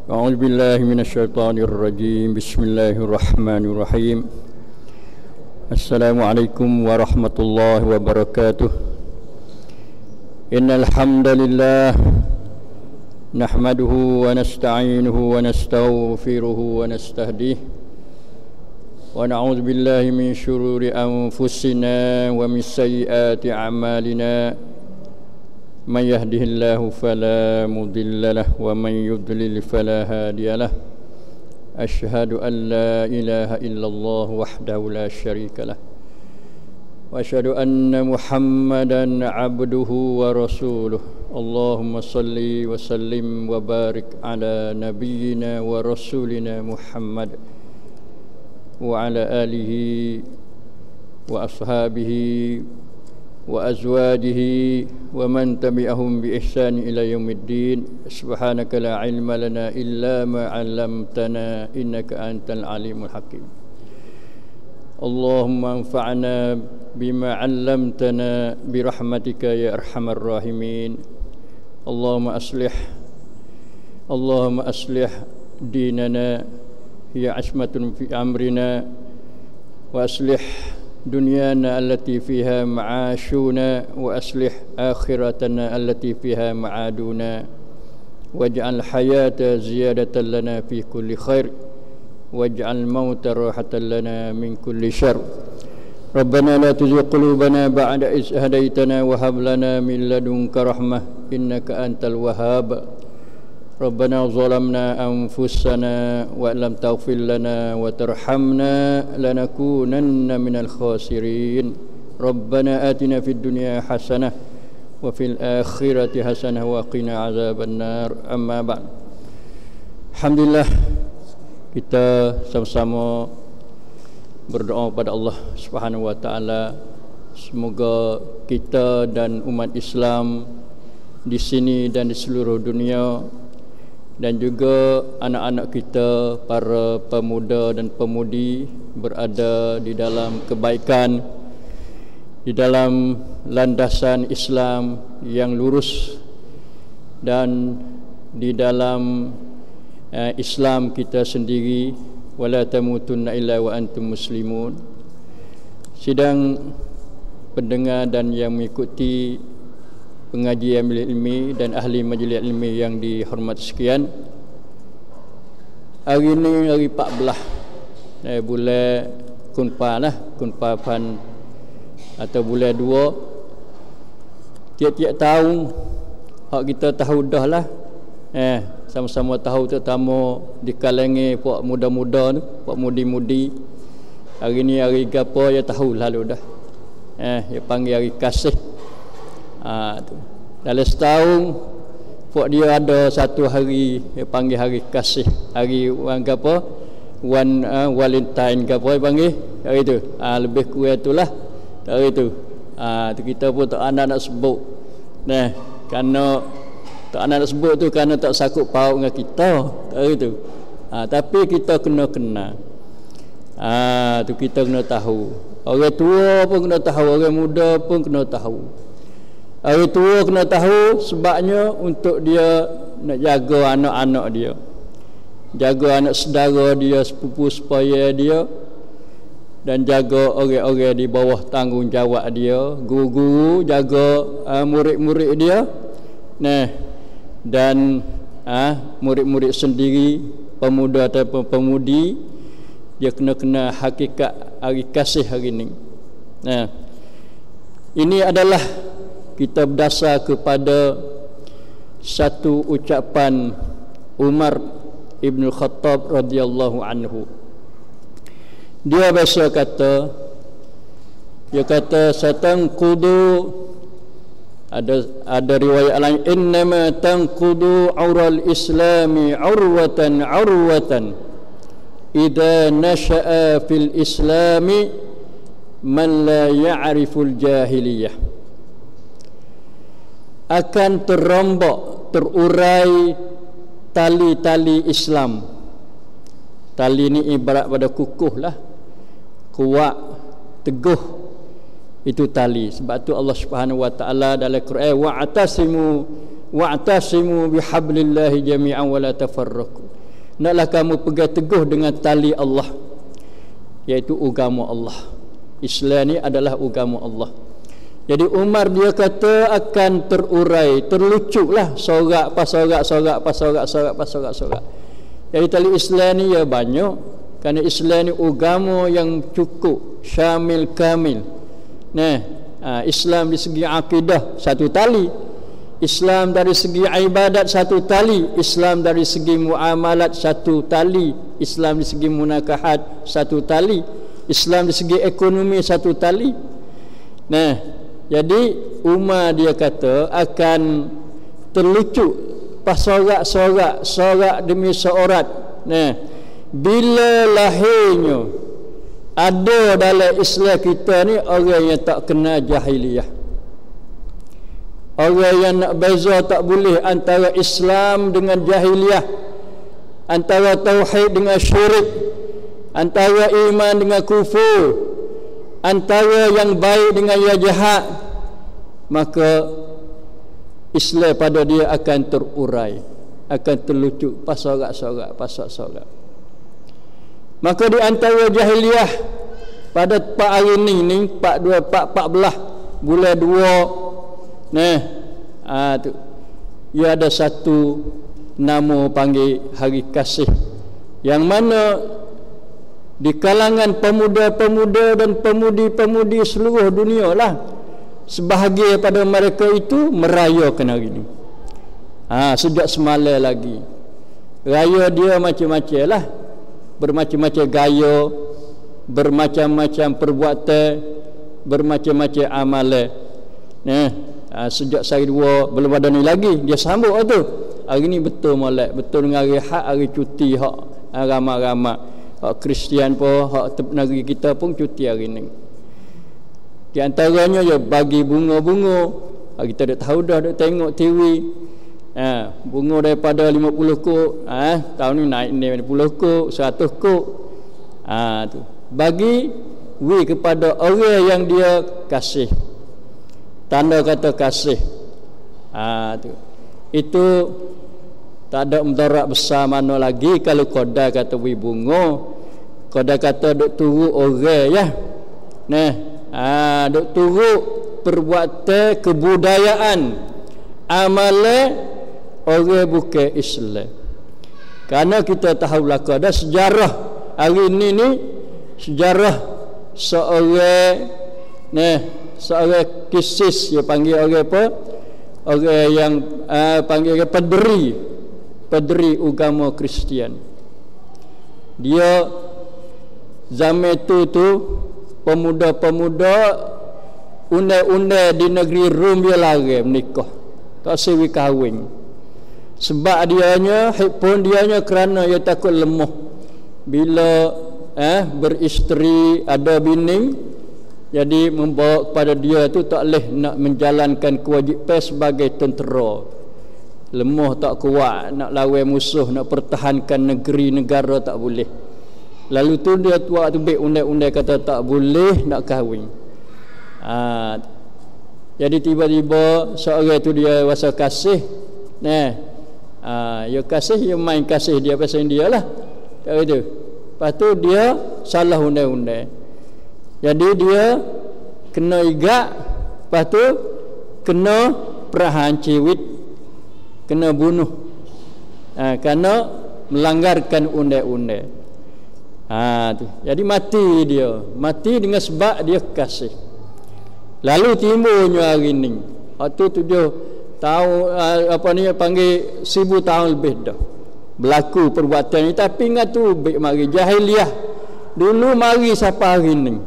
أعوذ بالله من الشيطان الرجيم بسم الله الرحمن الرحيم السلام عليكم ورحمة الله وبركاته إن الحمد لله نحمده ونستعينه ونستغفره ونستهديه ونعوذ بالله من شرور أنفسنا ومن سيئات أعمالنا من يهده الله فلا مضل له ومن يضلل فلا هادي له أشهد أن لا إله إلا الله وحده لا شريك له وأشهد أن محمدا عبده ورسوله اللهم صل وسلم وبارك على نبينا ورسولنا محمد وعلى آله وأصحابه وأزواجه ومن تبعهم بإحسان إلى يوم الدين سبحانك لا علم لنا إلا ما علمتنا إنك أنت العليم الحكيم اللهم انفعنا بما علمتنا برحمتك يا أرحم الراحمين اللهم أصلح ديننا هي عصمة في أمرنا وأصلح دنيانا التي فيها معاشنا وأصلح آخرتنا التي فيها معادنا واجعل الحياة زيادة لنا في كل خير واجعل الموت راحة لنا من كل شر ربنا لا تزغ قلوبنا بعد إذ هديتنا وهب لنا من لدنك رحمة إنك أنت الوهاب ربنا ظلمنا أنفسنا وإن لم تغفر لنا وترحمنا لنكونن من الخاسرين ربنا آتنا في الدنيا حسنة وفي الآخرة حسنة وقنا عذاب النار أما بعد Alhamdulillah kita sama-sama berdoa kepada Allah Subhanahu wa taala semoga kita dan umat Islam di sini dan di seluruh dunia dan juga anak-anak kita, para pemuda dan pemudi berada di dalam kebaikan, di dalam landasan Islam yang lurus dan di dalam Islam kita sendiri. Wala tamutunna illa wa antum muslimun. Sidang pendengar dan yang mengikuti pengajian majlis ilmi dan ahli majlis ilmi yang dihormati sekian. Hari ini hari 14 bulan Kunpan atau bulan 2. Tiap-tiap tahun hak kita tahu dah lah. Sama-sama tahu terutama di kalangan puak muda-muda tu, puak mudi-mudi. Hari ni hari gapo ya tahu lalu dah. Dia panggil hari kasih. Tu. Dalam setahun puak dia ada satu hari dia panggil hari kasih, hari apa Valentine ke apa dia panggil hari tu. Lebih kurang itulah hari tu. Tu kita pun tak nak sebut. Kerana tak nak sebut tu kerana tak sakut paut dengan kita hari tu. Tapi kita kena kenal. Tu kita kena tahu. Orang tua pun kena tahu, orang muda pun kena tahu. Orang tua kena tahu sebabnya untuk dia nak jaga anak-anak dia, jaga anak saudara dia, sepupu supaya dia, dan jaga orang-orang di bawah tanggungjawab dia, guru-guru, jaga murid-murid dia. Dan murid-murid sendiri, pemuda ataupun pemudi, dia kena hakikat hari kasih hari ini. Ini adalah kita berdasar kepada satu ucapan Umar Ibn Khattab radhiyallahu anhu. Dia biasa kata, satanqudu, ada riwayat lain, innama tanqudu aural islami urwatan idza nasha'a fil islami man la ya'riful jahiliyah. Akan terombak, terurai tali-tali Islam. Tali ini ibarat pada kukuh lah, kuat, teguh, itu tali. Sebab tu Allah Subhanahu wa taala dalam Quran, wa'tasimu bihablillahi jami'an wa la tafarraqu. naklah kamu pegang teguh dengan tali Allah, iaitu agama Allah. Islam ni adalah agama Allah. Jadi Umar dia kata akan terurai, terlucuklah sorak pasorak. Jadi tali Islam ni ya banyak, kerana Islam ni agama yang cukup, syamil, kamil. Islam di segi akidah satu tali, Islam dari segi ibadat satu tali, Islam dari segi muamalat satu tali, Islam di segi munakahat satu tali, Islam di segi ekonomi satu tali. Jadi Umar dia kata akan terlucuk pasorak-sorak, sorak demi seorat. Bila lahirnya ada dalam Islam kita ni orang yang tak kena jahiliyah, orang yang nak beza tak boleh antara Islam dengan jahiliyah, antara tauhid dengan syirik, antara iman dengan kufur, antara yang baik dengan yang jahat, maka Islam pada dia akan terurai, akan terlucuk pasorak-sorak. Maka di antara jahiliyah pada 4 hari ni 14 bulan 2 tu, ia ada satu nama panggil hari kasih, yang mana di kalangan pemuda-pemuda dan pemudi-pemudi seluruh dunia lah, sebahagian pada mereka itu merayakan hari ini. Sejak semalam lagi raya dia macam-macam lah, bermacam-macam gaya, bermacam-macam perbuatan, bermacam-macam amalan. Sejak hari 2 belum ada ni lagi, dia sambut tu. Hari ni betul molek, betul dengan hari hak, hari cuti hak ramai-ramai. Hak Kristian pun, hak negeri kita pun cuti hari ni. Di antaranya ya bagi bunga-bunga. Kita dah tahu dah tengok TV. Bunga daripada 50 kok, tahun ni naik 50 kok, 100 kok. Tu. Bagi kepada orang yang dia kasih. Tanda kata kasih. Tu. Itu tak ada mudarat besar mana lagi kalau kodai kata bunga, kodai kata duk turut orang ya. Duk turut perbuatan kebudayaan, amalan orang bukan Islam. Kerana kita tahu belaka ada sejarah hari ni sejarah seorang kisis, dia panggil orang apa? Orang yang panggil pederi agama Kristian. Dia zaman tu pemuda-pemuda undang-undang di negeri Rom dia larang menikah, tak sewi kahwin. Sebab dianya kerana dia takut lemah bila beristeri, ada bini, jadi membawa kepada dia tu tak boleh nak menjalankan kewajipan sebagai tentera. Lemah, tak kuat nak lawan musuh, nak pertahankan negeri negara, tak boleh. Lalu tu dia waktu baik undang-undang kata tak boleh nak kahwin. Jadi tiba-tiba seorang tu dia rasa kasih. Ya kasih, dia main kasih dia pasal dia lah. Tak gitu. Lepas tu dia salah undang-undang. Jadi dia kena igat, lepas tu kena perahan ciwit, kena bunuh, kerana melanggarkan undang-undang. Jadi mati dengan sebab dia kasih. Lalu timbulnya hari ni, waktu tu dia tahu panggil 1000 tahun lebih dah berlaku perbuatan ni. Tapi ingat tu baik mari jahiliyah dulu, mari siapa hari ni.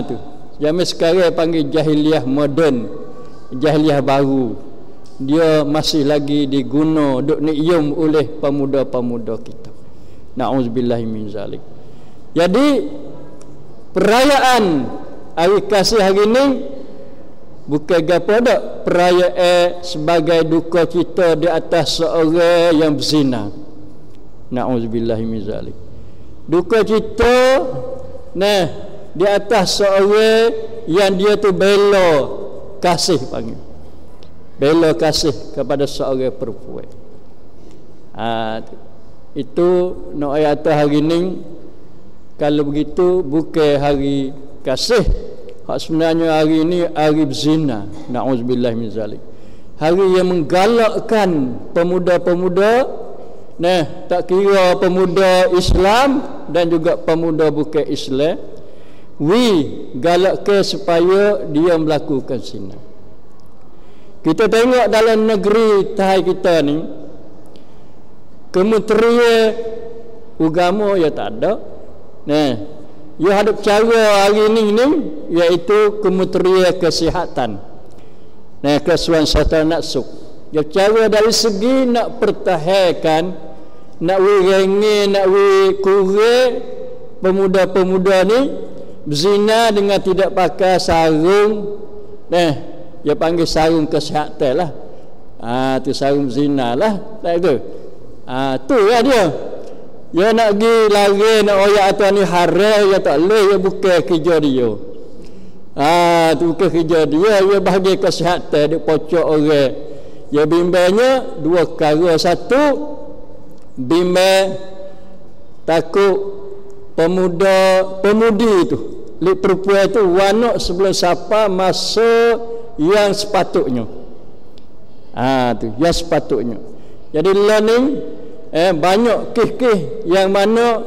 Tu zaman sekarang panggil jahiliyah moden, jahiliyah baru. Dia masih lagi diguna, duk ni'yum oleh pemuda-pemuda kita. Na'udzubillahi min zalik. Jadi perayaan hari kasih hari ini bukan gapo dak, perayaan sebagai duka cita di atas seorang yang berzina. Na'udzubillahi min zalik. Duka cita di atas seorang yang dia tu bela kasih, panggil bela kasih kepada seorang perempuan. Itu nak ayat hari ni, kalau begitu bukan hari kasih. Hak sebenarnya hari ini hari berzina. Na'udzubillah min zalik. Hari yang menggalakkan pemuda-pemuda, tak kira pemuda Islam dan juga pemuda bukan Islam, galakkan supaya dia melakukan zina. Kita tengok dalam negeri Thai kita ni, kementerian agama ya tak ada. Ya ada cara hari ni iaitu kementerian kesihatan. Kesusahan nafsu. Ya cara dari segi nak pertahankan, nak wirengi, nak kurang pemuda-pemuda ni berzina dengan tidak pakai sarung. Dia panggil sarung kesihatan lah. Tu sarung zina lah. Tak itu. Tu lah dia. Dia nak pergi lari, nak oyak atas ni haram, dia tak boleh, dia bukan kerja dia. Tu bukan kerja dia, dia bahagia kesihatan, dia pocok orang. Dia bimbangnya dua perkara. Satu, bimbang takut pemudi tu, perempuan tu wanak sebelum siapa masa yang sepatutnya. Tu yang sepatutnya. Jadi learning banyak kes-kes yang mana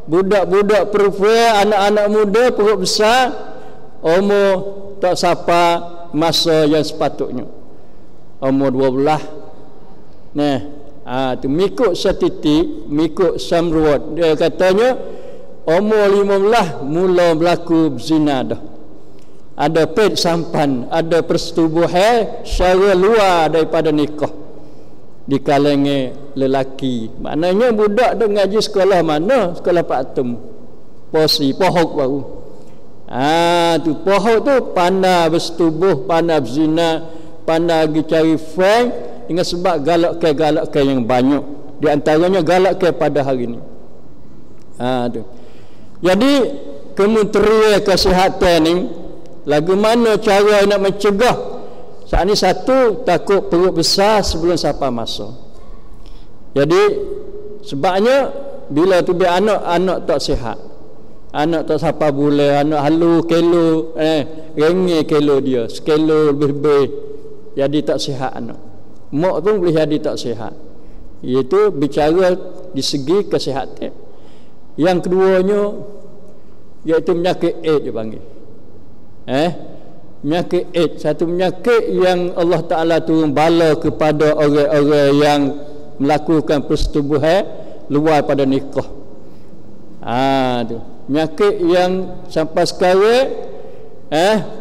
budak-budak perempuan, anak-anak muda perut besar, umur tak siapa masa yang sepatutnya, umur 12. Tu mengikut statistik, mengikut Samruat, dia katanya umur 15 mula berlaku berzina dah. Ada ped sampan, ada persetubuhan secara luar daripada nikah di kalangan lelaki. Maknanya budak tu ngaji sekolah mana? Sekolah Pak Atum, posi pohok baru. Tu pohok tu pandai bersetubuh, pandai berzina, pandai pergi cari friend, dengan sebab galakkan yang banyak. Di antaranya galakkan pada hari ni. Tu. Jadi Kementerian Kesihatan ni, lagu mana cara nak mencegah? Saat ni satu, takut perut besar sebelum siapa masa. Jadi sebabnya bila tu dia anak tak sihat, anak tak siapa boleh, anak halu kilo, rengeh kilo dia, sekilo lebih-lebih, jadi tak sihat anak. Mak pun boleh jadi tak sihat. Iaitu bicara di segi kesihatan. Yang keduanya iaitu penyakit AIDS dia panggil. Penyakit AIDS, satu penyakit yang Allah Ta'ala turun bala kepada orang-orang yang melakukan persetubuhan luar pada nikah. Tu penyakit yang sampai sekarang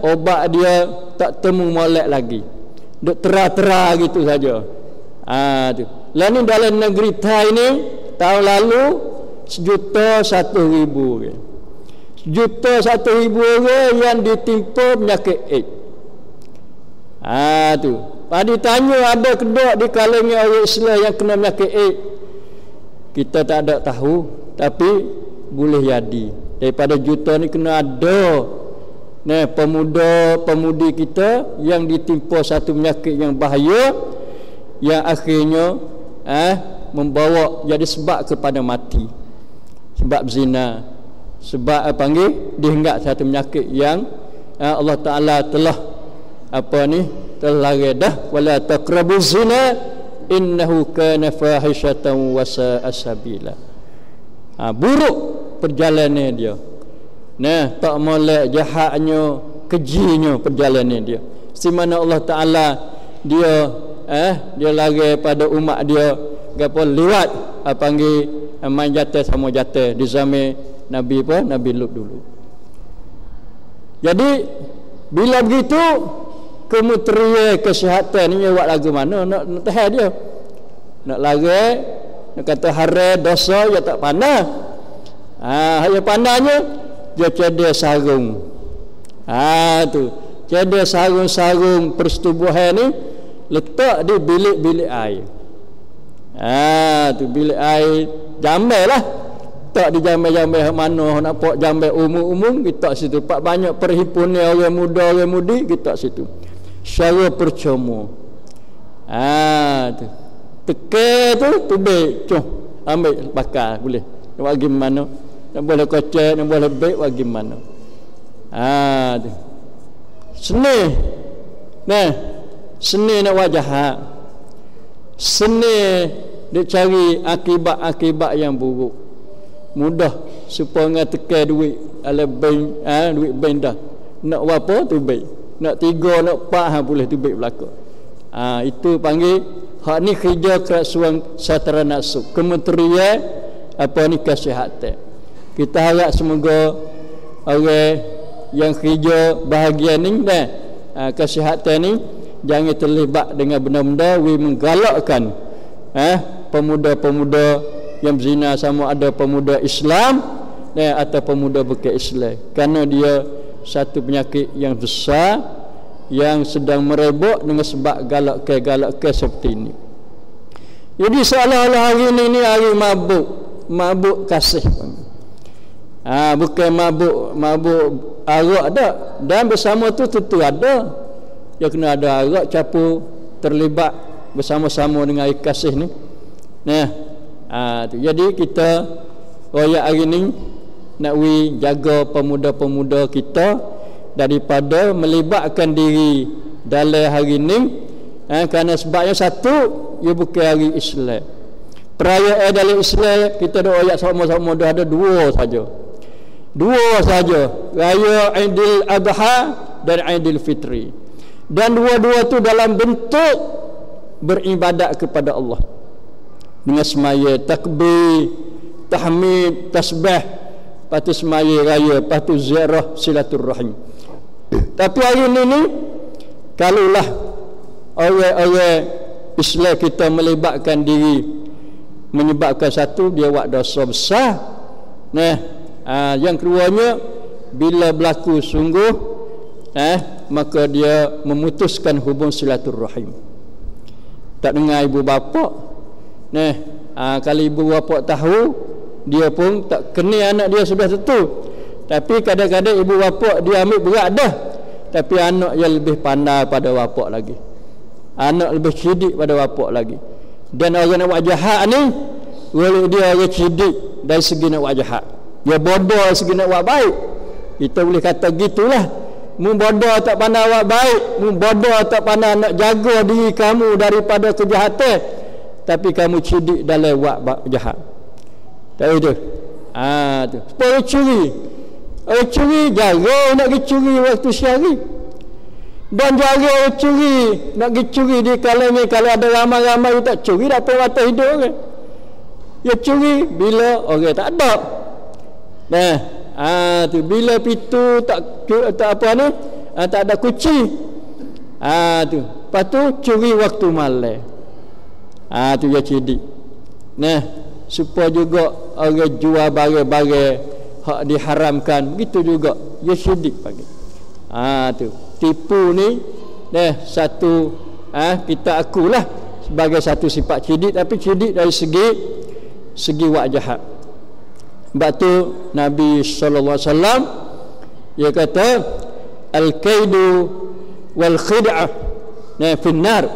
obat dia tak temu molek lagi, duk tera-tera gitu saja. Tu lah ni dalam negeri Thai ni tahun lalu 101,000 101,000 orang yang ditimpa penyakit AIDS. Tu Padi tanya ada kedok di kalangan orang Islam yang kena penyakit AIDS. Kita tak ada tahu, tapi boleh jadi daripada juta ni kena ada pemuda-pemudi kita yang ditimpa satu penyakit yang bahaya, yang akhirnya membawa jadi sebab kepada mati, sebab zina, sebab dihinggap satu penyakit yang Allah Ta'ala telah telah larang dah, wala taqrabu zina innahu kana fahishatan wa sa'a sabila. Buruk perjalanan dia, tak molek, jahatnya, kejinya perjalanan dia. Di mana Allah Ta'ala dia larang pada umat dia gapo lewat main jatuh sama jatuh di zaman Nabi Lut dulu. Jadi bila begitu Kementerian Kesihatan ni buat lagu mana nak tahan dia, nak larang, nak kata haram dosa, dia tak pandai. Hanya pandainya dia cedera sarung. Tu cedera sarung persetubuhan ni letak di bilik-bilik air. Tu bilik air jambai lah, tak di jambai-jambai mana nak pok jambai umum-umum kita situ. Pak banyak perhimpunan orang muda orang mudi kita situ secara percuma. Tu teke tu tubik ambil bakar boleh. Nak buat gimana? Nak boleh kocek, nak boleh baik buat gimana? Tu. Seni. Nah, seni nak buat jahat. Seni dia cari akibat-akibat yang buruk. Mudah supaya tekan duit ala bank, duit bank dah. Nak apa tu baik. Nak 3, nak 4 boleh tu baik berlaku. Itu panggil hak ni kerja kerasuan satara nafsu. Kementerian apa ni kesihatan. Kita harap semoga orang yang kerja bahagian ni dah kesihatan ni jangan terlibat dengan benda-benda menggalakkan pemuda-pemuda yang berzina, sama ada pemuda Islam atau pemuda bukan Islam, kerana dia satu penyakit yang besar yang sedang merebak dengan sebab galak-galak seperti ini. Jadi seolah-olah hari ini hari mabuk kasih. Bukan mabuk arak dak. Dan bersama tu tentu ada. Ya kena ada arak campur terlibat bersama-sama dengan air kasih ni. Tu. Jadi kita royak hari ni nak jaga pemuda-pemuda kita daripada melibatkan diri dalam hari ni, kerana sebabnya satu, ia bukan hari Islam. Perayaan dalam Islam kita dah royak sama-sama dah ada dua saja, raya Aidil Adha dan Aidil Fitri, dan dua-dua tu dalam bentuk beribadat kepada Allah dengan semaya takbir, tahmid, tasbih, patu semaya raya, patu ziarah silaturrahim. Tapi hari ini kalaulah orang-orang Islam kita melibatkan diri menyebabkan satu, dia buat dosa besar. Yang keduanya, bila berlaku sungguh maka dia memutuskan hubung silaturrahim. Tak dengar ibu bapa. Kalau ibu bapa tahu, dia pun tak kena anak dia sudah tentu. Tapi kadang-kadang ibu bapa dia ambil berat dah, tapi anak yang lebih pandai pada bapa lagi, anak lebih cerdik pada bapa lagi. Dan orang nak buat jahat ni, walaupun dia orang cerdik dari segi nak buat jahat, dia bodoh dari segi nak buat baik, kita boleh kata gitulah. Mu bodoh tak pandai buat baik, mu bodoh tak pandai nak jaga diri kamu daripada kejahatan, tapi kamu cerdik dalam buat jahat. Tak itu. Tu. Supaya orang curi jarang nak pergi curi waktu siang. Dan jaga orang curi, nak pergi curi di kalangan, kalau ada ramai-ramai tak curi, tak apa mata hidup kan. Ya curi bila orang tak ada. Tu bila pintu tak apa ni, tak ada kunci. Tu. Lepas tu curi waktu malam. Tu dia cerdik. Supaya juga orang jual barang-barang hak diharamkan, begitu juga dia cerdik pagi. Tu tipu ni satu kita akulah sebagai satu sifat cerdik, tapi cerdik dari segi wak jahat. Sebab tu Nabi sallallahu alaihi wasallam dia kata al-kaidu wal khid'ah finnar.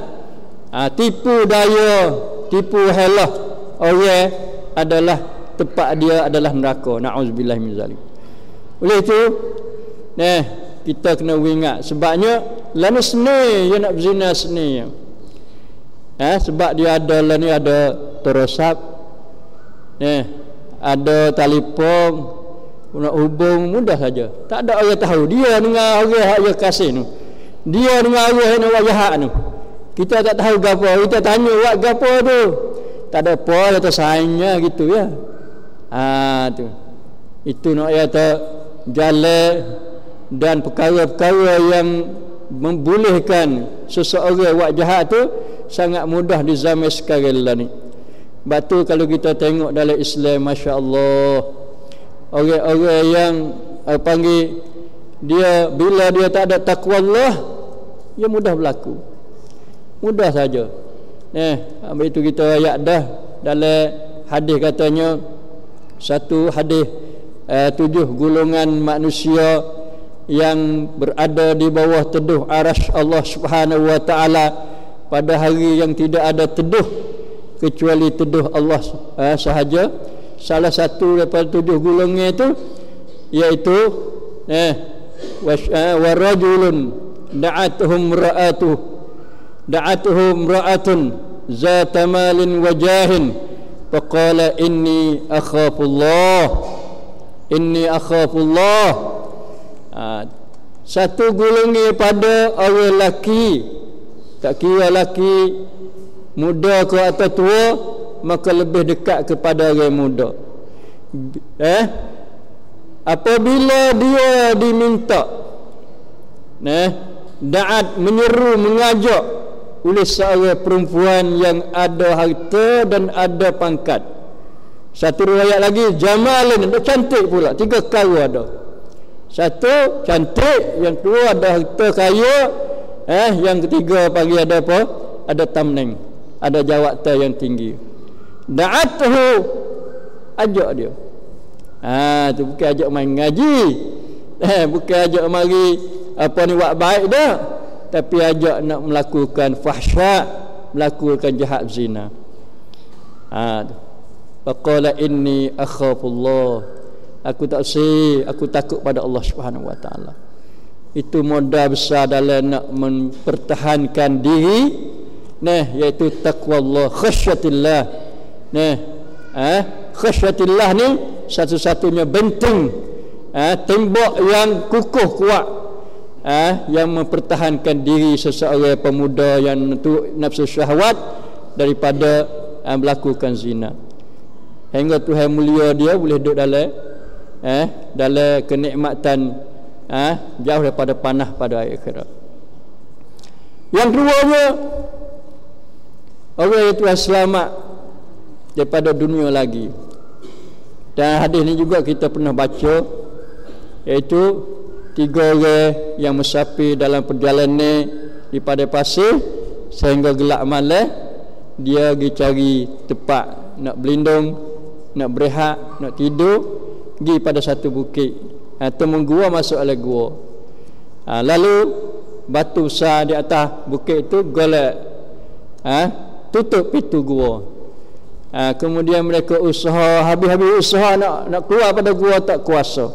Tipu daya, tipu helah orang adalah tempat dia adalah neraka. Na'udzubillah min zalik. Oleh itu kita kena ingat, sebabnya lani seni dia nak berzina seni. Sebab dia ada lani ada terosap, ada telefon, nak hubung mudah saja. Tak ada orang tahu dia dengan orang yang kasih tu, dia dengan orang yang nak jahat tu. Kita tak tahu gapo, kita tanya buat gapo tu. Tak ada apa, kata saingnya gitu ya. Tu. Itu nak kata jalan dan perkara-perkara yang membolehkan seseorang buat jahat tu sangat mudah di zaman sekarang lah ni. Sebab tu kalau kita tengok dalam Islam, masya-Allah, orang-orang yang panggil dia bila dia tak ada takwa Allah, dia mudah berlaku. Mudah saja. Habis itu kita ayat dah dalam hadis katanya, satu hadis 7 golongan manusia yang berada di bawah teduh arasy Allah Subhanahu wa taala pada hari yang tidak ada teduh kecuali tuduh Allah sahaja. Salah satu daripada 7 golongan itu iaitu wa rajulun da'atuhum ra'atun zata malin wa jahin faqala inni akhafullah. Satu golongan pada orang lelaki, tak kira lelaki muda ke atau tua, maka lebih dekat kepada orang muda. Apabila dia diminta da'at, menyeru, mengajak oleh seorang perempuan yang ada harta dan ada pangkat. Satu riwayat lagi, jamalin, ada cantik pula, 3 perkara ada. Satu cantik, yang kedua ada harta kaya, yang ketiga pagi ada apa? Ada tamneng, ada jawatan yang tinggi. Da'atuhu, ajak dia. Tu bukan ajak main ngaji, bukan ajak mari apa ni buat baik dah, tapi ajak nak melakukan fahsya, melakukan jahat zina. Faqala inni akhafullah, aku takut pada Allah Subhanahu wa taala. Itu modal besar dalam nak mempertahankan diri, iaitu taqwa Allah, khasyatillah. Khasyatillah ni satu-satunya benteng, tembok yang kukuh kuat, yang mempertahankan diri seseorang pemuda yang nafsu syahwat daripada melakukan zina. Hingga Tuhan mulia dia boleh duduk dalam kenikmatan jauh daripada panah pada akhirat. Yang keduanya, orang itu selamat daripada dunia lagi. Dan hadis ni juga kita pernah baca, iaitu 3 orang yang musafir dalam perjalanan di padang pasir sehingga gelap malam, dia pergi cari tempat nak berlindung, nak berehat, nak tidur, pergi pada satu bukit. Temu gua, masuk oleh gua. Lalu batu besar di atas bukit itu golek, tutup pintu gua. Kemudian mereka usaha, habis-habis usaha nak keluar pada gua, tak kuasa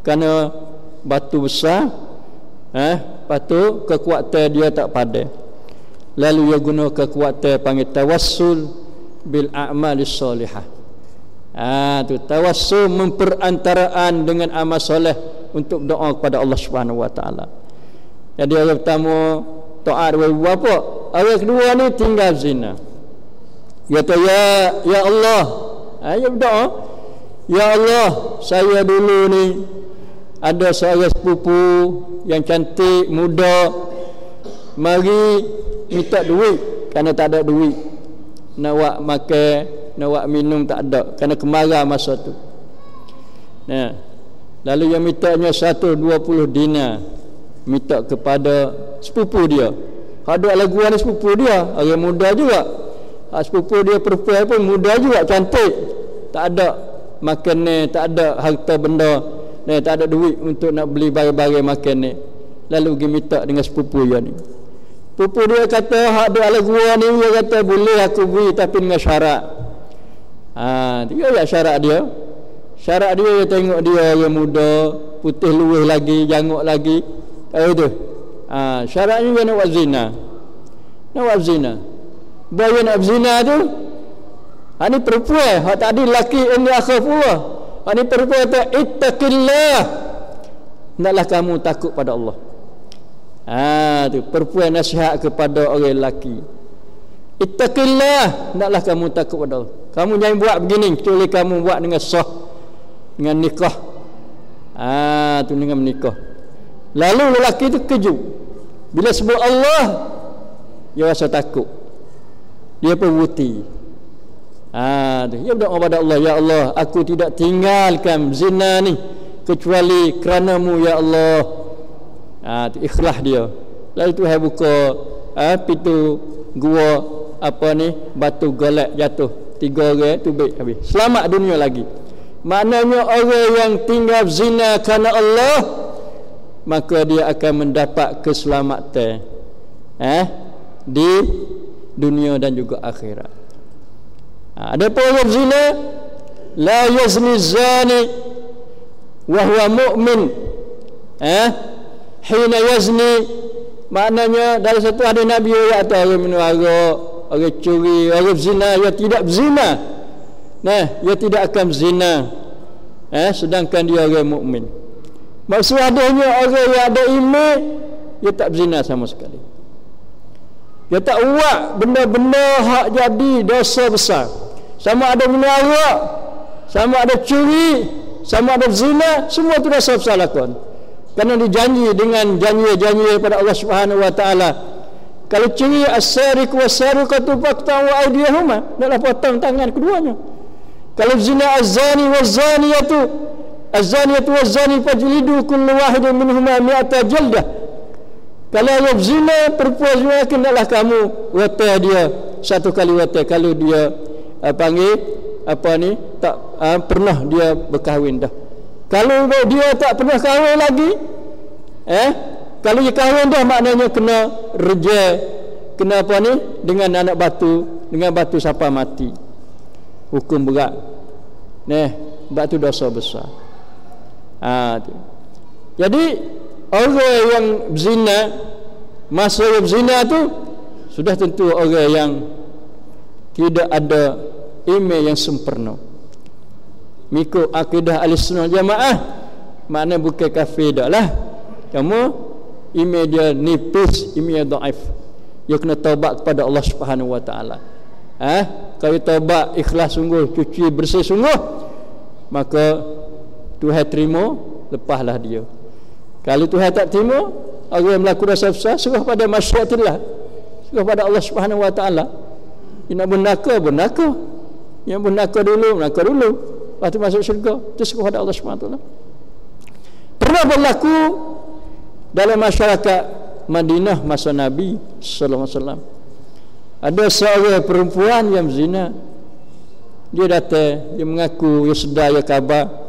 kerana batu besar. Lepas tu kekuatan dia tak padan. Lalu dia guna kekuatan panggil tawassul bil a'malis solihah. Tu tawassul, memperantaraan dengan amal soleh untuk doa kepada Allah Subhanahu wa taala. Jadi orang pertama taat buat apa? Orang kedua ni tinggal zina. Dia kata ya Allah, dia berdoa, ya Allah, saya dulu ni ada seorang sepupu yang cantik, muda, mari minta duit kerana tak ada duit, nak buat makan, nak buat minum tak ada, kerana kemarau masa tu. Lalu yang mintanya 120 dinar, minta kepada sepupu dia. Ada lagu ni sepupu dia, orang muda juga. Sepupu dia perempuan pun muda juga, cantik, tak ada makanan, tak ada harta benda, tak ada duit untuk nak beli barang-barang makan ni. Lalu pergi minta dengan sepupu dia ni. Sepupu dia kata, hak ada lagu ni, dia kata boleh aku beri tapi dengan syarat. Dia syarat dia. Syarat dia tengok dia yang muda, putih luwih lagi, janguk lagi. Itu. Syaratnya dia nak buat zina. Nak buat zina. Bila nak berzina tu, ini perempuan, hak tadi lelaki, ini akhafullah. Ini perempuan kata, ittaqillah, hendaklah kamu takut pada Allah. Tu perempuan nasihat kepada orang lelaki, ittaqillah, hendaklah kamu takut pada Allah. Kamu jangan buat begini kecuali kamu buat dengan sah, dengan nikah. Tu dengan menikah. Lalu lelaki tu kejut, bila sebut Allah, dia rasa takut, dia perbuti. Dia berdoa kepada Allah, ya Allah, aku tidak tinggalkan zina ni kecuali kerana-Mu, ya Allah. Ikhlas dia. Lalu Tuhan buka pintu gua, batu golek jatuh, 3 orang tubik habis, selamat dunia lagi. Maknanya orang yang tinggal zina kerana Allah, maka dia akan mendapat keselamatan di dunia dan juga akhirat. Adapun orang zina, la yazni zani wa huwa mu'min. Hina yazni, maknanya dalam satu hadis Nabi ayat orang minum arak, orang curi, orang zina, ia tidak berzina. Ia tidak akan berzina. Sedangkan dia orang mukmin. Maksud adanya orang yang ada iman, dia tak berzina sama sekali. Dia tak buat benda-benda hak jadi dosa besar. Sama ada minum arak, sama ada curi, sama ada berzina, semua itu dosa besar lakon. Kerana dijanji dengan janji-janji daripada Allah Subhanahu wa taala. Kalau curi as-sariq was-sariqatu faqta'u aydiyahuma, naklah potong tangan keduanya. Kalau zina az-zani waz-zaniyatu waz-zani fajlidu kullu wahidin minhuma mi'ata jaldah. Kalau dia berzina, perempuan zina, kenalah kamu watai dia satu kali watai. Kalau dia panggil tak pernah dia berkahwin dah. Kalau dia tak pernah kahwin lagi, kalau dia kahwin dah, maknanya kena reject, kena dengan anak batu, dengan batu siapa mati. Hukum berat. Sebab tu dosa besar. Jadi orang yang berzina, masa yang berzina tu sudah tentu orang yang tidak ada iman yang sempurna. Mengikut akidah Ahlussunnah Jamaah, makna bukan kafir dah lah. Cuma iman dia nipis, iman dia dhaif. Dia kena taubat kepada Allah Subhanahu wa taala. Kalau taubat ikhlas sungguh, cuci bersih sungguh, maka Tuhan terima, lepaslah dia. Kalau Tuhan tak terima, orang yang melakukan dosa besar, serah pada masyiatillah, serah pada Allah Subhanahu wa taala. Dia nak bernaka. Yang bernaka dulu. Lepas tu masuk syurga, itu serah pada Allah Subhanahu wa taala. Pernah berlaku dalam masyarakat Madinah masa Nabi sallallahu alaihi wasallam. Ada seorang perempuan yang berzina. Dia datang, dia mengaku, dia sedar, dia khabar.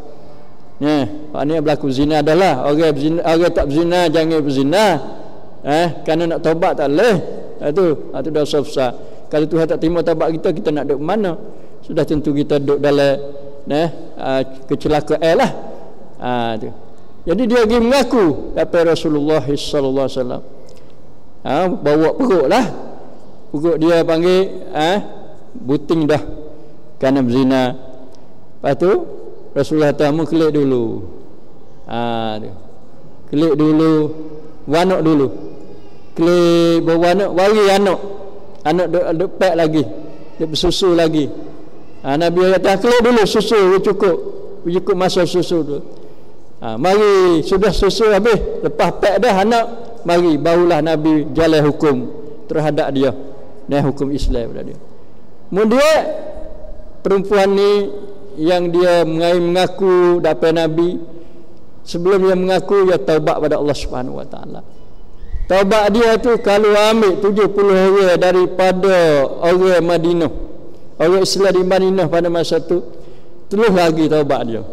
Pak ni berlaku zina adalah orang berzina, orang tak berzina jangan berzina. Kerana nak taubat tak boleh. Itu dosa besar. Kalau Tuhan tak terima taubat kita, kita nak duduk mana? Sudah tentu kita duduk dalam kecelakaan lah. Tu. Jadi dia pergi mengaku kepada Rasulullah sallallahu alaihi wasallam. Bawa perut lah. Perut dia panggil buting dah kerana berzina. Lepas tu Rasulullah tamu kelik dulu. Kelik dulu, wanak dulu. Kelik berwanak, wari anak. Anak duk pek lagi. Dia bersusu lagi. Nabi kata kelik dulu susu cukup masa susu tu. Mari sudah susu habis, lepas pek dah anak, mari barulah Nabi jalan hukum terhadap dia. Hukum Islam pada dia. Kemudian perempuan ni yang dia mengaku dapat Nabi, sebelum dia mengaku dia taubat pada Allah Subhanahu wa taala. Taubat dia tu kalau ambil 70 orang daripada orang Madinah, orang Islam di Madinah pada masa tu, terus lagi taubat dia.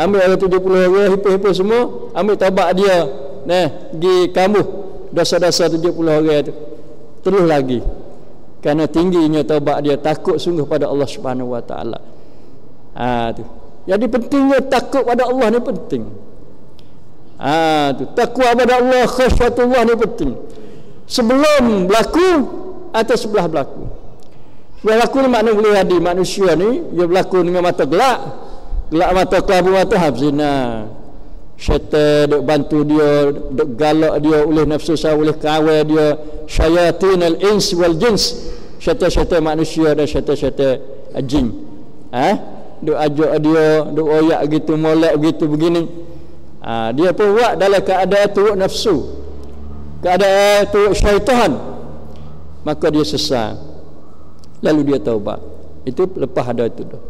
Ambil orang 70 orang hipo-hipo semua, ambil taubat dia. Pergi kambuh dosa-dosa 70 orang tu. Terus lagi. Kerana tingginya taubat dia, takut sungguh pada Allah Subhanahu wa taala. Tu. Jadi pentingnya takut pada Allah ni penting. Tu. Takwa pada Allah, khasyatullah ni penting. Sebelum berlaku atau sebelah berlaku. Sebelah berlaku ni makna boleh hadir manusia ni, dia berlaku dengan mata gelap. Gelap mata, kelabu mata, zina. Syaitan duk bantu dia, duk galak dia oleh nafsu syahwat, oleh kawan dia, syayatin al-ins wal jins, syaitan-syaitan manusia dan syaitan-syaitan jin. Duk ajak dia, duk oyak gitu, molek begitu begini. Dia pun buat dalam keadaan turut nafsu, keadaan turut syaitan, maka dia sesat. Lalu dia taubat. Itu lepas ada itu dah.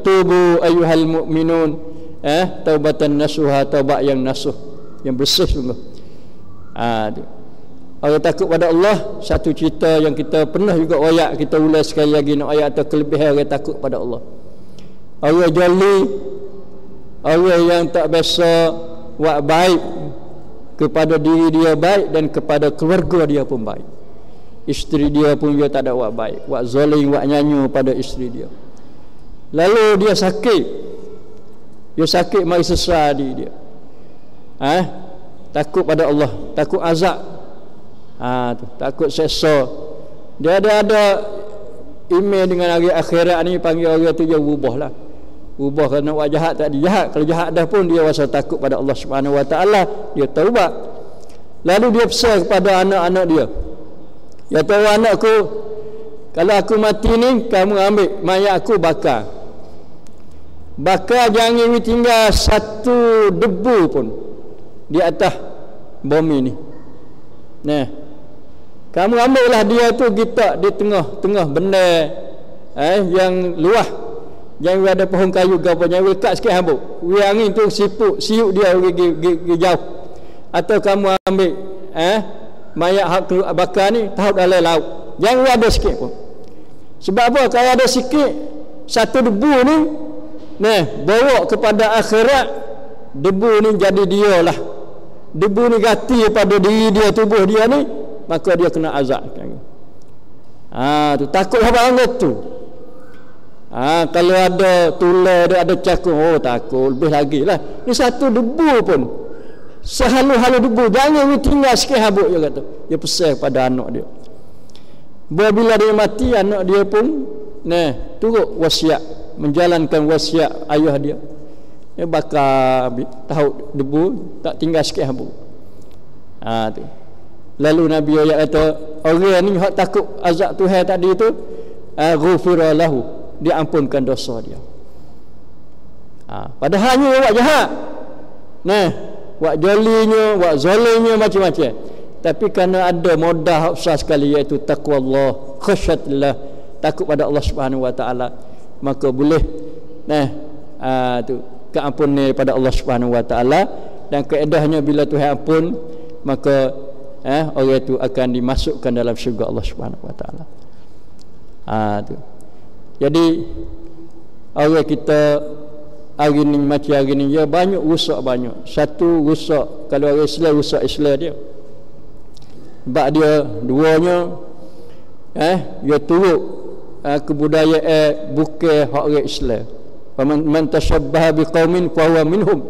Tubu ayyuhal mu'minun, taubatan nasuha, taubat yang nasuh, yang bersih sungguh. Orang takut pada Allah, satu cerita yang kita pernah juga oyak, kita ulas sekali lagi nak oyak atau kelebihan orang takut pada Allah. Orang jali, orang yang tak biasa buat baik kepada diri dia baik dan kepada keluarga dia pun baik. isteri dia pun dia tak ada buat baik, buat zalim, buat nyanyi pada isteri dia. Lalu dia sakit mari sesal dia. Takut pada Allah, takut azab, takut seksa. Dia ada email dengan hari akhirat ni, panggil orang tu dia ubah lah. Ubah kerana buat jahat tak dijahat. Kalau jahat dah pun dia rasa takut pada Allah Subhanahu Wa Taala, dia taubat. Lalu dia pesan kepada anak-anak dia, ya tahu anakku, kalau aku mati ni, kamu ambil mayat aku bakar. Bakar, jangan tinggal satu debu pun di atas bumi ni. Nah, kamu ambillah dia tu, kita di tengah benda yang luah, jangan ada pohon kayu ke apa, jangan lekat sikit habuk. Angin tu siuk dia pergi jauh. Atau kamu ambil mayat hak bakar ni, tahu dalam laut, jangan ada sikit pun. Sebab apa? Kalau ada sikit satu debu ni, bawa kepada akhirat, debu ni jadi dia lah. Debu ni ganti pada diri dia, tubuh dia ni, maka dia kena azab. Tu takut apa tu. Kalau ada tular, ada cakung, takut lebih lagi lah. Ni satu debu pun, sehalu-halu debu, jangan tinggal sikit habuk, dia kata. Dia pesan pada anak dia. Bila dia mati, anak dia pun turut wasiat, menjalankan wasiat ayah dia. Dia bakar, tahu debu, tak tinggal sikit habuk. Tu. Lalu Nabi ayat kata, orang ni hak takut azab Tuhan tadi tu, ghufira lahu, diampunkan dosa dia. Padahal dia buat jahat, buat jolinya, buat zalimnya, macam-macam. Tapi kerana ada modal hak besar sekali, iaitu taqwa Allah, khasyatillah, takut pada Allah Subhanahu Wa Taala, maka boleh tu keampunan pada Allah Subhanahu Wa Taala. Dan kaedahnya bila Tuhan ampun, maka orang itu akan dimasukkan dalam syurga Allah Subhanahu Wa Taala. Tu. Jadi orang kita hari ni macam hari ni, dia banyak rusak, banyak. Satu rusak, kalau orang Islam rusak Islam dia. Sebab dia duanya dia turut kebudayaan bukan hak orang Islam. Man tashabbaha biqaumin fa huwa minhum.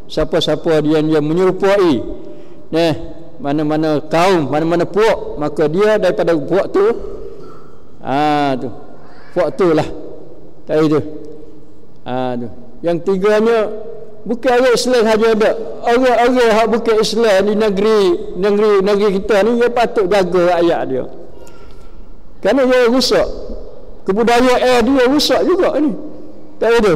Siapa-siapa dia menyerupai mana-mana kaum, mana-mana puak, maka dia daripada puak tu. Tu. Puak tu lah. Tak itu. Tu. Yang tiganya, bukan orang Islam saja ada. Orang-orang hak bukan Islam di negeri kita ni, dia patut jaga rakyat dia. Kerana dia rusak kebudayaan dia, rusak juga ni. Tak ada.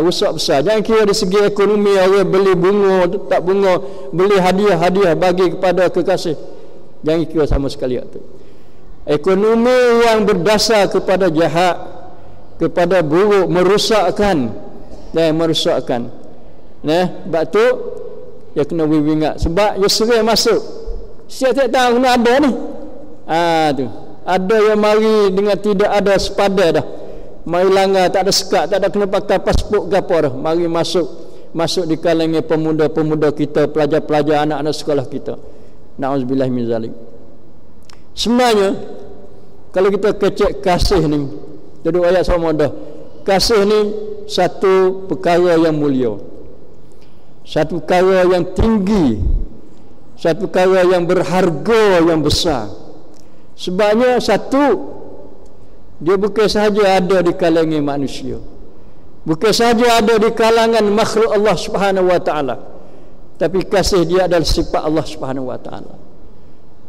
Rusak besar. Jangan kira dari segi ekonomi, orang beli bunga, tak bunga, beli hadiah bagi kepada kekasih. Jangan kira sama sekali tu. Ekonomi yang berdasar kepada jahat, kepada buruk, merosakkan. Sebab tu dia kena ingat, sebab dia sering masuk. Setiap tahun kena ada ni. Tu. Ada yang mari dengan tidak ada sepadan dah. Mari langgar, tak ada sekat, tak ada kena pakai pasport ke apa dah. Mari masuk di kalangan pemuda-pemuda kita, pelajar-pelajar, anak-anak sekolah kita. Na'udzubillah min zalik. Sebenarnya kalau kita kecek kasih ni, duduk ayat sama dah. Kasih ni satu perkara yang mulia, satu perkara yang tinggi, satu perkara yang berharga, yang besar. Sebabnya satu, dia bukan sahaja ada di kalangan manusia, bukan sahaja ada di kalangan makhluk Allah Subhanahu Wa Taala, tapi kasih dia adalah sifat Allah Subhanahu Wa Taala.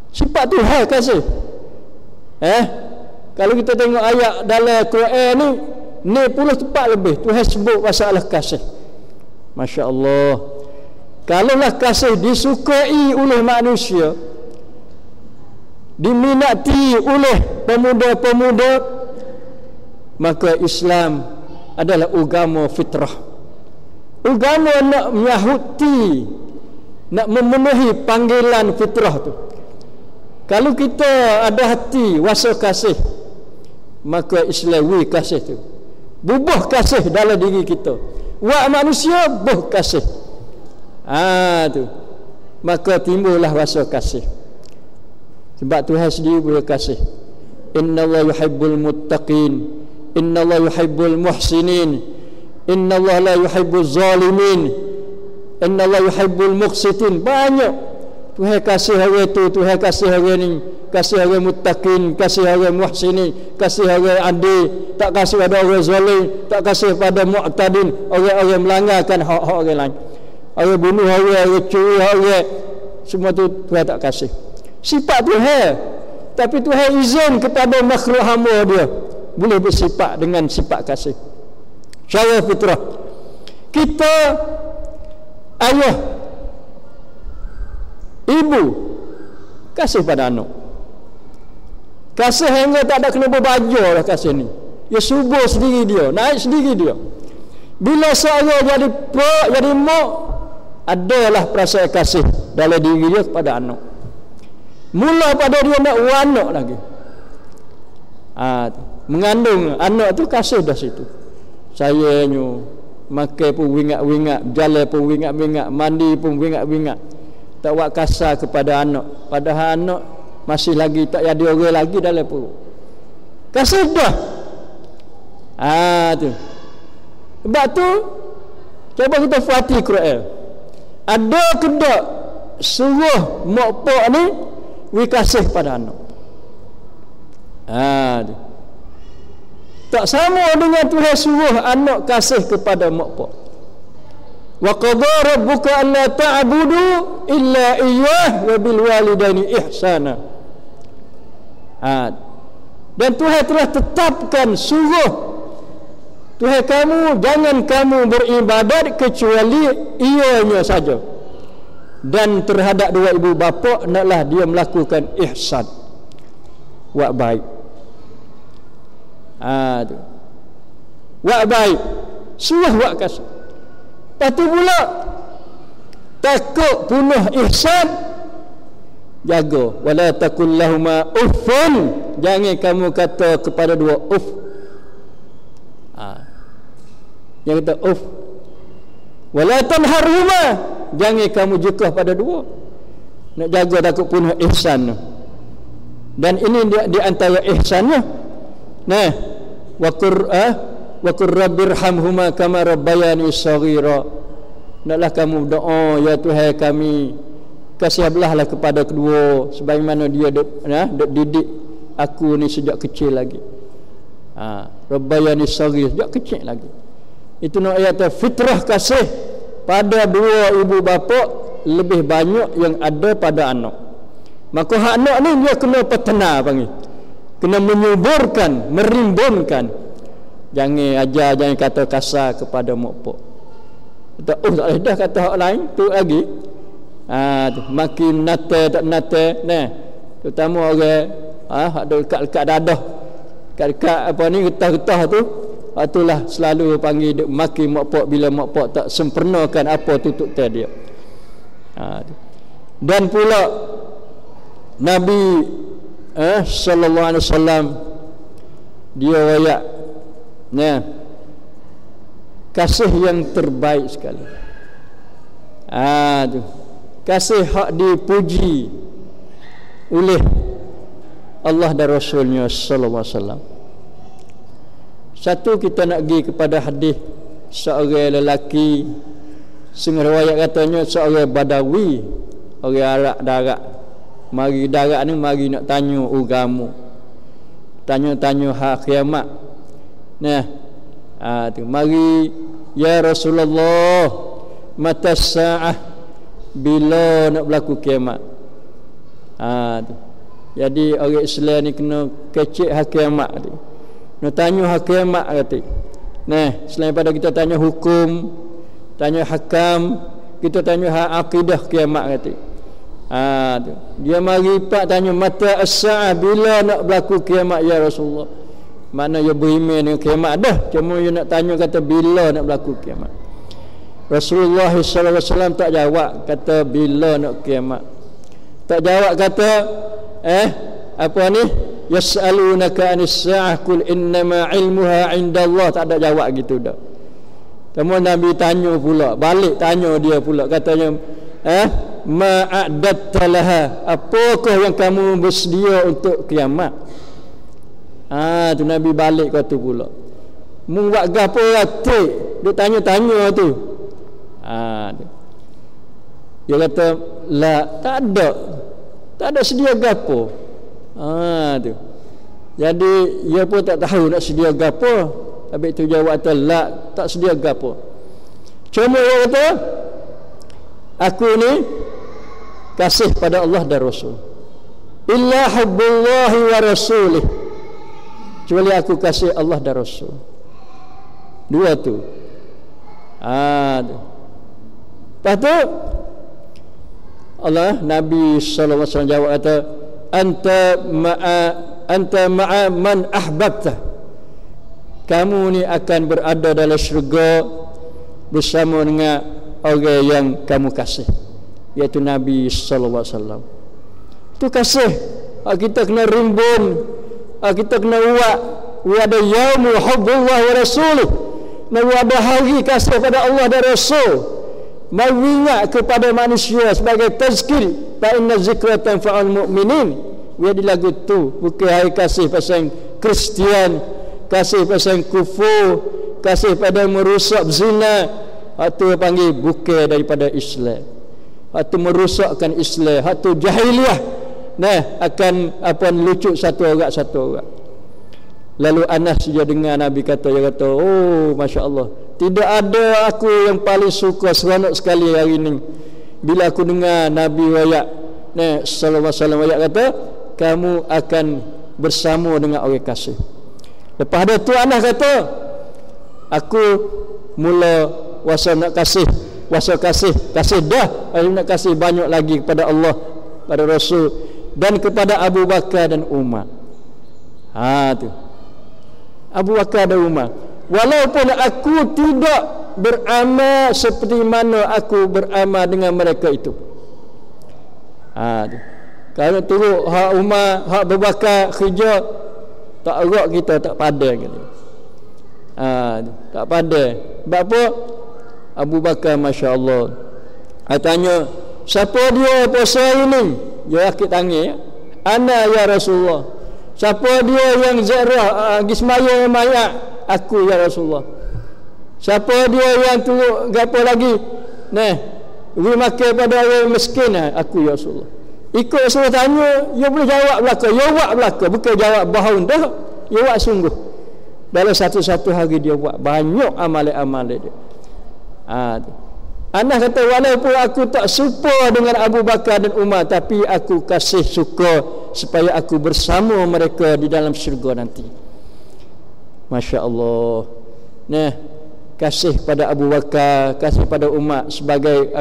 Sifat Tuhan kasih. Kalau kita tengok ayat dalam Quran ni 10 tempat lebih Tuhan sebut masalah kasih. Masya Allah. Kalaulah kasih disukai oleh manusia, diminati oleh pemuda-pemuda, maka Islam adalah agama fitrah. Agama nak menyahuti, nak memenuhi panggilan fitrah tu. Kalau kita ada hati wasa kasih, maka Islami kasih tu, bubuh kasih dalam diri kita. Wa manusia buh kasih. Tu. Maka timbullah rasa kasih. Sebab Tuhan sendiri boleh kasih. Innallaha yuhibbul muttaqin, innallaha yuhibbul muhsinin, innallaha la yuhibbuz zalimin, innallaha yuhibbul muqsitin. Banyak Tuhan kasih orang tu, Tuhan kasih orang ni, kasih orang muttaqin, kasih orang muhsinin, kasih orang adil, tak kasih pada orang zalim, tak kasih pada mu'tadin, orang-orang melanggarkan hak-hak orang lain, orang bunuh orang curi orang, semua tu Tuhan tak kasih. Sifat Tuhan. Tapi Tuhan izin kepada makhluk hamba dia boleh bersifat dengan sifat kasih. Cara fitrah. Kita ayah, ibu kasih pada anak. Kasih hingga tak ada kena berbaju lah kasih ni. Dia subur sendiri dia, naik sendiri dia. Bila seorang jadi pak, jadi mak, adalah perasaan kasih dalam diri dia kepada anak. Mula pada dia nak anak lagi. Mengandung anak tu kasih dah situ. Sayangnya makan pun wingat-wingat, jalan pun wingat-wingat, mandi pun wingat-wingat. Tak buat kasar kepada anak. Padahal anak masih lagi tak ada orang lagi dalam perut. Kasih dah. Tu. Sebab tu cuba kita fahami Quran. Ada ke tak suruh mak pak ni kasih pada anak. Tak sama dengan Tuhan suruh anak kasih kepada mak pak. Wa qadara rabbuka alla ta'budu illa iyyah wa bil walidaini ihsana. Dan Tuhan telah tetapkan suruh Tuhan kamu, jangan kamu beribadat kecuali ianya saja. Dan terhadap dua ibu bapa naklah dia melakukan ihsan, buat baik. Tu. Buat baik, suruh buat kasih. Lepas tu pula takut punah ihsan, jaga. Wala taqul lahuma uffun, jangan kamu kata kepada dua uff. Yang kata uff. Wala tanharhuma, jangan kamu jekah pada dua. Nak jaga takut punah ihsan. Dan ini di antara ihsannya. Nah, wa qur rabbirhamhuma kama rabbayani shaghira. Naklah kamu doa, ya Tuhan kami, kasihablah kepada kedua sebagaimana dia dok didik aku ni sejak kecil lagi. Rabbayani shaghira, sejak kecil lagi. Itu nak ayat fitrah kasih pada dua ibu bapa lebih banyak yang ada pada anak. Maka hak anak ni dia kena petena panggil, kena menyuburkan, merimbunkan. Jangan ajar, jangan kata kasar kepada mak pak. Tak boleh dah kata hak lain tu lagi. Makin nate tak nate nah, terutama orang hak dekat-dekat dadah, dekat-dekat apa ni getah-getah tu. Itulah selalu panggil dia maki mak pak bila mak pak tak sempurnakan apa tutup dia. Dan pula Nabi sallallahu alaihi wasallam dia royak kasih yang terbaik sekali. Tu kasih hak dipuji oleh Allah dan Rasulnya sallallahu alaihi wasallam. Satu, kita nak pergi kepada hadis seorang lelaki, setengah riwayat katanya seorang Badawi, orang Arab darat. Mari darat ni mari nak tanya agama, tanya-tanya hak kiamat. Tu mari, ya Rasulullah, mata sa'ah, bila nak berlaku kiamat. Tu. Jadi orang Islam ni kena kecek hak kiamat tu. Nak tanya hak kiamat kata. Selain pada kita tanya hukum, tanya hakam, kita tanya hak akidah kiamat kata. Tu. Dia mari pak tanya mata as-sa'ah, bila nak berlaku kiamat ya Rasulullah. Mana dia beriman dengan kiamat dah, cuma dia nak tanya kata bila nak berlaku kiamat. Rasulullah sallallahu alaihi wasallam tak jawab kata bila nak kiamat. Tak jawab kata apa ni, yas'alunaka anis sa'ah qul innama ilmuha 'indallah. Tak ada jawab gitu dah. Kemudian Nabi tanya pula, balik tanya dia pula, katanya ma'adatta laha, apakah yang kamu bersedia untuk kiamat. Tu Nabi balik kata pula, mu buat gapo ratik, dia tanya-tanya tu. Dia kata la, tak ada sedia gapo. Tu jadi dia pun tak tahu nak sedia gapo. Habis tu jawab tu la, tak sedia gapo. Cuma dia kata, aku ni kasih pada Allah dan Rasul. Illa hubbullahi wa rasulih, kecuali aku kasih Allah dan Rasul. Dua tu. Lepas tu Allah, Nabi sallallahu alaihi wasallam jawab kata, anta ma'a man ahbabta, kamu ni akan berada dalam syurga bersama dengan orang yang kamu kasih, iaitu Nabi sallallahu alaihi wasallam. Itu kasih. Kita kena rimbun, kita kena buat. Ada yaumul hubbullah wa rasulih, ada hari kasih pada Allah dan Rasul. Mari ingat kepada manusia sebagai tazkir, fa inna zikra tanfa'ul mu'minin. Dia di lagu tu bukan hari kasih pasal Kristian, kasih pasal kufur, kasih pada merusak zina. Itu panggil bukan daripada Islam. Itu merusakkan Islam. Itu jahiliah. Akan apa lucut satu orang. Lalu Anas dia dengar Nabi kata, dia kata, oh Masya Allah, tidak ada aku yang paling suka seronok sekali hari ini bila aku dengar Nabi wayak sallallahu alaihi wasallam wayak kata, kamu akan bersama dengan orang kasih. Lepas tu Anas kata, aku mula wasa nak kasih dah, aku nak kasih banyak lagi kepada Allah, pada Rasul dan kepada Abu Bakar dan Umar. Tu Abu Bakar dan Umar, walaupun aku tidak beramal seperti mana aku beramal dengan mereka itu. Kalau turut hak Umar, hak Abu Bakar kerja, tak erak kita, tak padan kita. Tak padan. Sebab apa? Abu Bakar Masya Allah, tanya, siapa dia puasa ini? Dia akik tangan, ana ya Rasulullah. Siapa dia yang ziarah gismaya mayat? Aku ya Rasulullah. Siapa dia yang turut gapo lagi? Beri makan pada orang miskin? Aku ya Rasulullah. Ikut Rasulullah tanya, dia boleh jawab belaka. Dia buat belaka, bukan jawab bahaun dah. Dia buat sungguh. Dalam satu-satu hari dia buat banyak amalan-amalan dia. Anas kata, walaupun aku tak suka dengan Abu Bakar dan Umar, tapi aku kasih suka supaya aku bersama mereka di dalam syurga nanti. Masya Allah. Kasih pada Abu Bakar, kasih pada Umar sebagai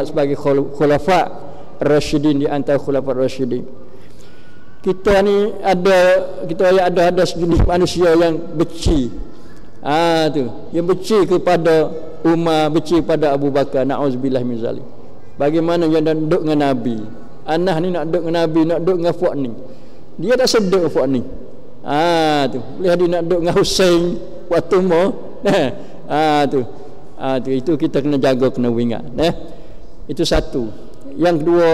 sebagai khulafa Rasyidin, di antara khulafa Rasyidin. Kita ni ada sejenis manusia yang benci. Yang benci kepada Umar, benci pada Abu Bakar, na'udzubillah min zalik. Bagaimana yang nak duduk dengan Nabi? Anas ni nak duduk dengan Nabi, nak duduk dengan Fuad ni. Dia tak sedek Fuad ni. Boleh dia nak duduk dengan Husain waktu mu. Itu kita kena jaga, kena ingat. Itu satu. Yang kedua,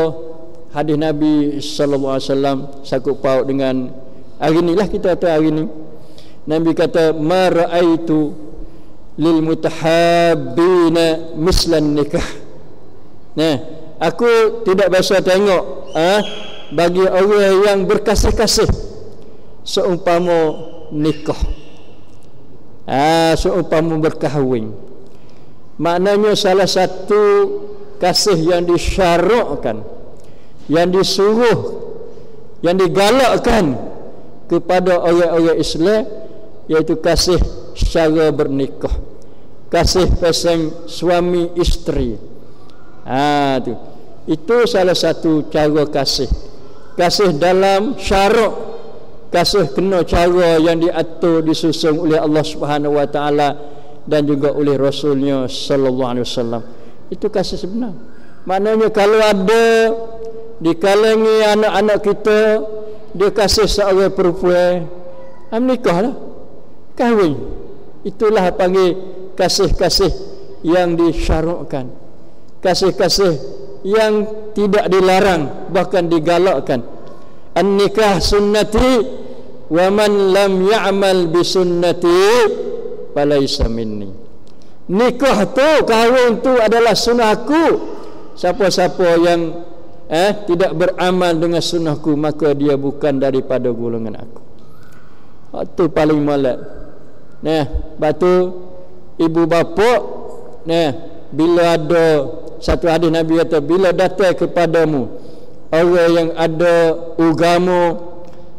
hadis Nabi sallallahu alaihi wasallam sakut paut dengan hari ni lah, kita tahu hari ni. Nabi kata, ma ra'aitu lil mutahabbina mislan nikah. Aku tidak biasa tengok bagi orang yang berkasih-kasih seumpama nikah, seumpama berkahwin. Maknanya salah satu kasih yang disyarakkan, yang disuruh, yang digalakkan kepada orang-orang Islam, iaitu kasih secara bernikah, kasih pasang suami isteri. Itu salah satu cara kasih. Kasih dalam syarak, kasih kena cara yang diatur, disusun oleh Allah Subhanahu wa taala dan juga oleh Rasulnya sallallahu alaihi wasallam. Itu kasih sebenar. Maknanya kalau ada di kalangan anak-anak kita, dia kasih seorang perempuan, menikahlah, kahwin. Itulah panggil kasih-kasih yang disyarakkan, kasih-kasih yang tidak dilarang, bahkan digalakkan. An-nikah sunnati wa man lam ya'mal bi sunnati falaysa minni. Nikah tu, kahwin tu adalah sunnahku. Siapa-siapa yang tidak beramal dengan sunnahku, maka dia bukan daripada golongan aku. Itu paling molek. Batu ibu bapa, bila ada satu hadis Nabi kata, bila datang kepadamu orang yang ada agama,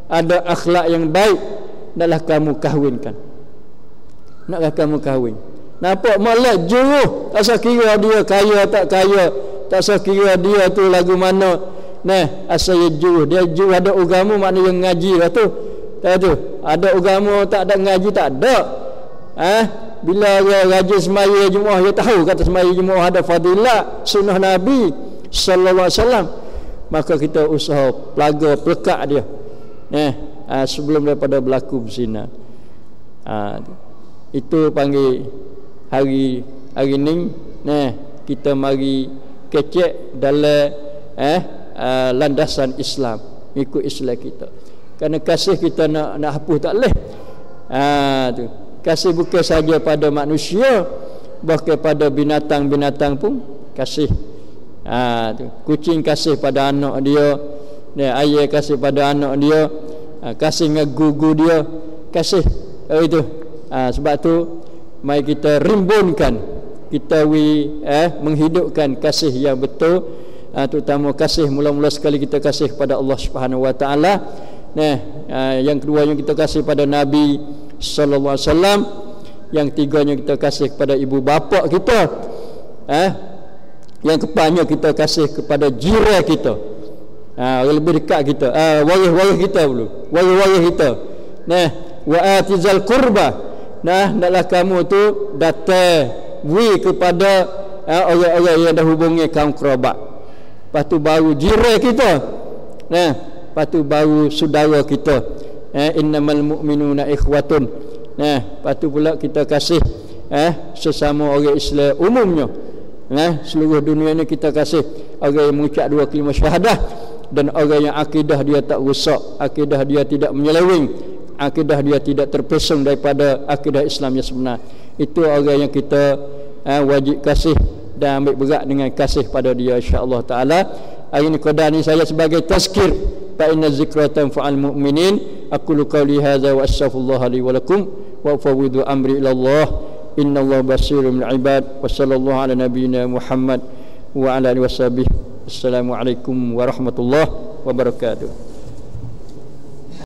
ada akhlak yang baik, naklah kamu kahwinkan. Naklah kamu kahwin. Nampak molek juruh, tak usah kira dia kaya tak kaya, tak usah kira dia tu lagu mana. Asal dia juruh, dia juruh ada agama, maknanya ngaji lah tu. Tak tu, ada agama tak ada ngaji tak ada. Bila dia rajin semaya Jumaat, dia tahu kata semaya Jumaat ada fadilat sunnah Nabi sallallahu alaihi wasallam, maka kita usaha pelaga pelekat dia sebelum daripada berlaku berzina. Itu panggil hari ni kita mari kecek dalam landasan Islam, ikut Islam kita. Kerana kasih kita nak hapus tak boleh. Tu kasih bukan saja pada manusia, bahkan pada binatang-binatang pun kasih. Tu kucing kasih pada anak dia, ayah kasih pada anak dia, kasih dengan gugu dia, kasih itu. Sebab tu mari kita rimbunkan, kita menghidupkan kasih yang betul, terutama kasih mula-mula sekali kita kasih kepada Allah Subhanahu Wa Taala. Yang kedua yang kita kasih pada Nabi sallallahu alaihi wasallam, yang tiganya kita kasih kepada ibu bapa kita, yang keempatnya kita kasih kepada jiran kita, orang lebih dekat kita, waris-waris kita dulu, waris-waris kita. Wa atizal qurba, naklah kamu tu datang kepada orang-orang yang dah hubungi kaum kerabat. Lepas tu baru jiran kita, lepas tu baru saudara kita. Innamal mu'minuna ikhwatun. Lepas tu pula kita kasih sesama orang Islam umumnya. Seluruh dunia ni kita kasih orang yang mengucap dua kalimah syahadah, dan orang yang akidah dia tak rosak, akidah dia tidak menyeleweng, akidah dia tidak terpesong daripada akidah Islam yang sebenar. Itu orang yang kita wajib kasih dan ambil berat dengan kasih pada dia, insya-Allah taala. Hari ini qadar ni saya sebagai tazkir, fa inna zikra tanfa'ul mu'minin. Aqulu qawli hadza wa astaghfirullah li wa lakum wa ufawwidu amri ila Allah. Innallaha basirun bil ibad. Wa sallallahu ala nabiyyina Muhammad wa ala alihi washabihi. Assalamualaikum warahmatullahi wabarakatuh.